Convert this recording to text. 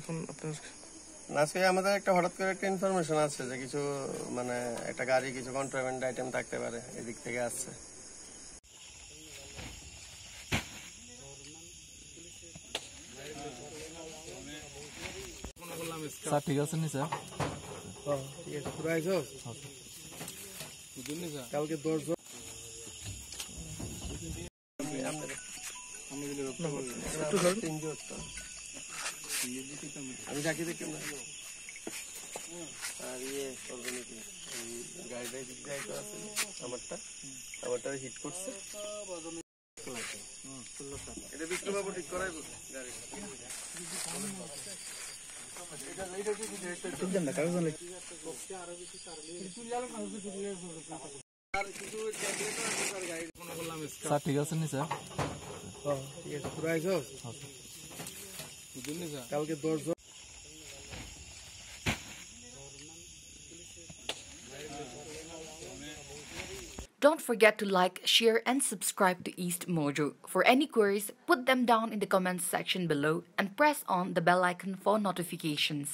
এখন আপনার আজকে আমাদের একটা হঠাৎ করে একটা ইনফরমেশন আছে যে কিছু মানে একটা গাড়ি কিছু কন্ট্রাব্যান্ড আইটেম থাকতে পারে এদিক থেকে আসছে। স্যার ঠিক আছে নি স্যার? ঠিক আছে, পুরো আইছো? কালকে 10 জন আমি যাকে দেখি না আর ইয়ে করবে নাকি গাড়িটা দিক দিয়ে আছে আমারটা হিট করছে। এটা বিক্রমবাবু ঠিক করাইব গাড়ি স্যার ঠিক আছে নি স্যার? ঠিক আছে, পুরো আইছো? কালকে 10 জন Don't forget to like, share and subscribe to East Mojo. For any queries, put them down in the comments section below and press on the bell icon for notifications.